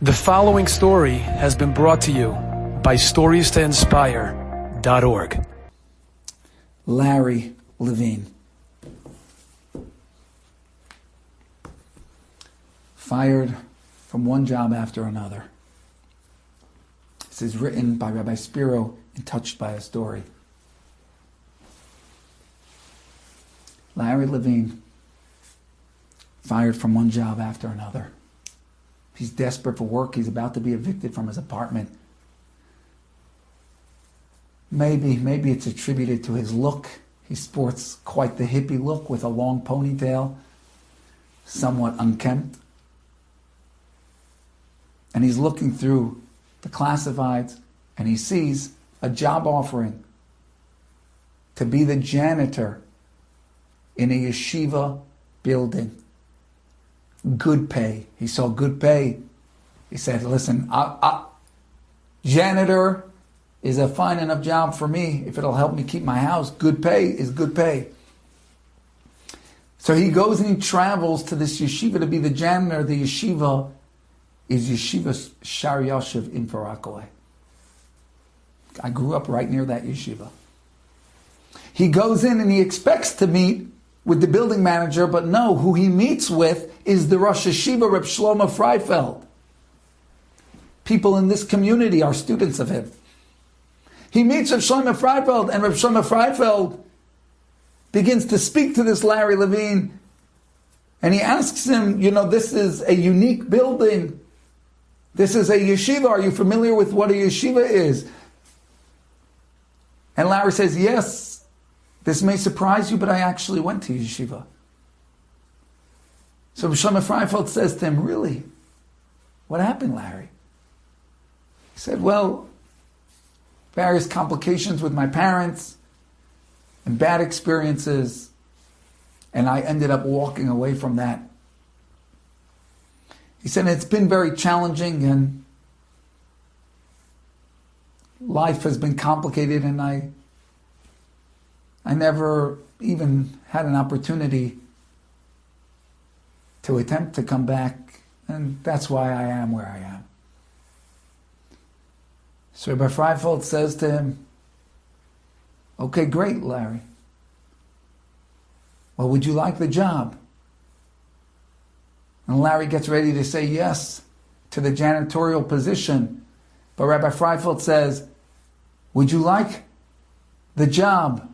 The following story has been brought to you by StoriesToInspire.org. Larry Levine. Fired from one job after another. This is written by Rabbi Spiro and touched by a story. Larry Levine, fired from one job after another. He's desperate for work. He's about to be evicted from his apartment. Maybe it's attributed to his look. He sports quite the hippie look with a long ponytail, somewhat unkempt. And he's looking through the classifieds and he sees a job offering to be the janitor in a yeshiva building. Good pay. He saw good pay. He said, listen, janitor is a fine enough job for me. If it'll help me keep my house, good pay is good pay. So he goes and he travels to this yeshiva to be the janitor. The yeshiva is Yeshiva Shar Yoshev in Farakaway. I grew up right near that yeshiva. He goes in and he expects to meet with the building manager, but no, who he meets with is the Rosh Yeshiva, Reb Shlomo Freifeld. People in this community are students of him. He meets Reb Shlomo Freifeld, and Reb Shlomo Freifeld begins to speak to this Larry Levine, and he asks him, this is a unique building. This is a yeshiva. Are you familiar with what a yeshiva is? And Larry says, yes. This may surprise you, but I actually went to yeshiva. So Shlomo Freifeld says to him, really? What happened, Larry? He said, well, various complications with my parents and bad experiences, and I ended up walking away from that. He said, it's been very challenging and life has been complicated, and I never even had an opportunity to attempt to come back, and that's why I am where I am. So Rabbi Freifeld says to him, okay, great, Larry. Well, would you like the job? And Larry gets ready to say yes to the janitorial position, but Rabbi Freifeld says, would you like the job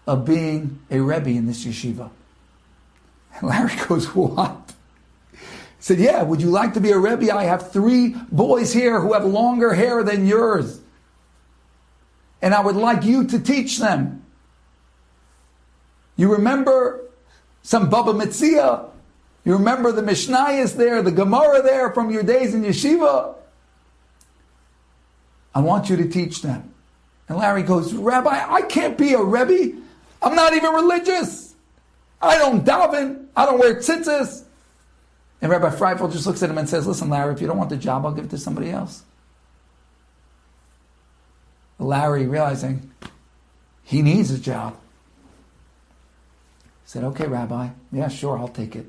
of being a Rebbe in this yeshiva? And Larry goes, what? He said, yeah, would you like to be a Rebbe? I have 3 boys here who have longer hair than yours. And I would like you to teach them. You remember some Baba Metzia? You remember the Mishnayos there, the Gemara there from your days in yeshiva? I want you to teach them. And Larry goes, Rabbi, I can't be a Rebbe. I'm not even religious. I don't daven. I don't wear tzitzis. And Rabbi Freifeld just looks at him and says, listen, Larry, if you don't want the job, I'll give it to somebody else. Larry, realizing he needs a job, said, okay, Rabbi, yeah, sure, I'll take it.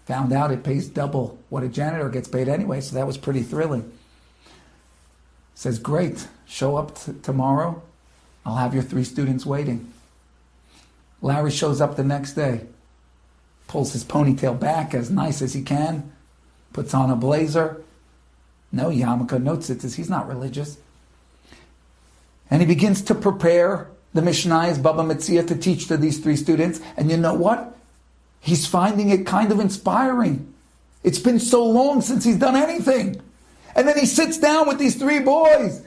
Found out it pays double what a janitor gets paid anyway, so that was pretty thrilling. Says, great, show up tomorrow. I'll have your 3 students waiting. Larry shows up the next day, pulls his ponytail back as nice as he can, puts on a blazer, no yarmulke, no tzitzis, he's not religious. And he begins to prepare the Mishnayos, Baba Metzia, to teach to these 3 students. And you know what? He's finding it kind of inspiring. It's been so long since he's done anything. And then he sits down with these 3 boys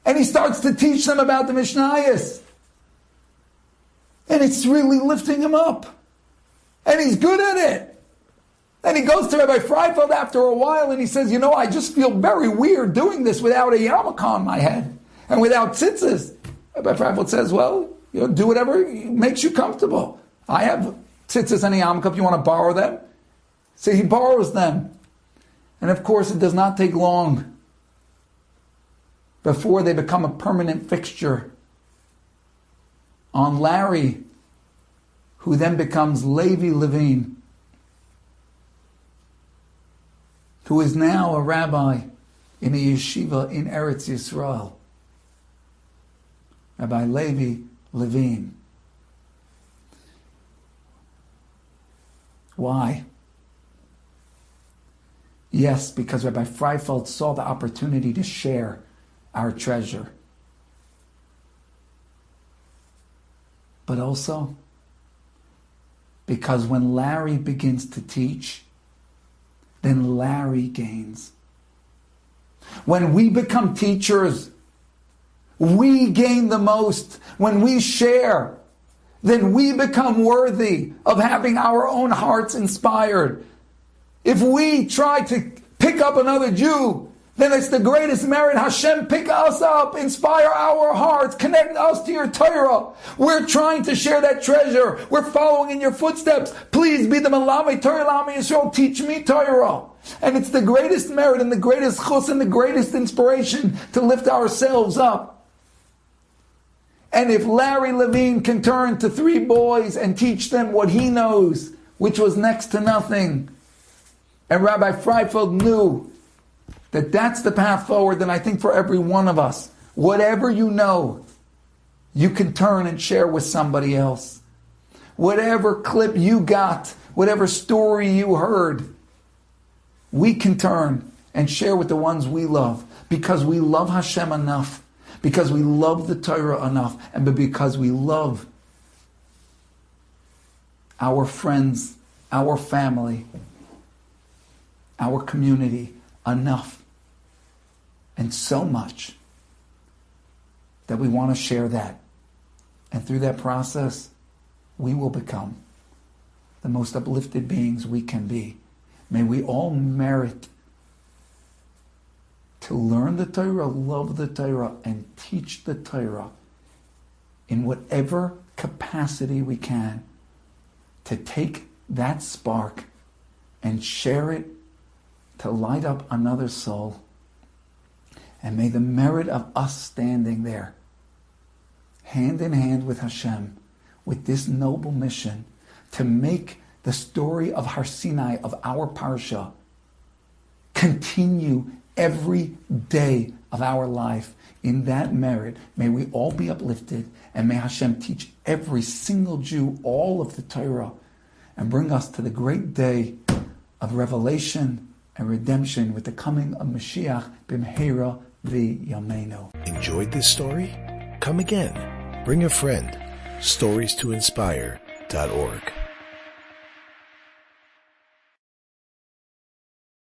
and he starts to teach them about the Mishnayos. And it's really lifting him up. And he's good at it. And he goes to Rabbi Freifeld after a while and he says, I just feel very weird doing this without a yarmulke on my head and without tzitzis. Rabbi Freifeld says, well, do whatever makes you comfortable. I have tzitzis and a yarmulke if you want to borrow them. So he borrows them. And of course, it does not take long before they become a permanent fixture on Larry, who then becomes Levi Levine. who is now a rabbi in a yeshiva in Eretz Yisrael, Rabbi Levi Levine. Why? Yes, because Rabbi Freifeld saw the opportunity to share our treasure. But also because when Larry begins to teach, then Larry gains. When we become teachers, we gain the most. When we share, then we become worthy of having our own hearts inspired. If we try to pick up another Jew, then it's the greatest merit. Hashem, pick us up, inspire our hearts, connect us to your Torah. We're trying to share that treasure. We're following in your footsteps. Please be the Malami Torah Lami Yisrael. Teach me Torah. And it's the greatest merit and the greatest chus and the greatest inspiration to lift ourselves up. And if Larry Levine can turn to 3 boys and teach them what he knows, which was next to nothing, and Rabbi Freifeld knew that that's the path forward, then I think for every one of us, whatever you know, you can turn and share with somebody else. Whatever clip you got, whatever story you heard, we can turn and share with the ones we love, because we love Hashem enough, because we love the Torah enough, and because we love our friends, our family, our community enough, and so much, that we want to share that. And through that process, we will become the most uplifted beings we can be. May we all merit to learn the Torah, love the Torah, and teach the Torah in whatever capacity we can, to take that spark and share it to light up another soul. And may the merit of us standing there, hand in hand with Hashem, with this noble mission to make the story of Har Sinai, of our parsha, continue every day of our life. In that merit, may we all be uplifted, and may Hashem teach every single Jew all of the Torah, and bring us to the great day of revelation and redemption with the coming of Mashiach b'mheira v'yameinu. Enjoyed this story? Come again. Bring a friend. StoriesToInspire.org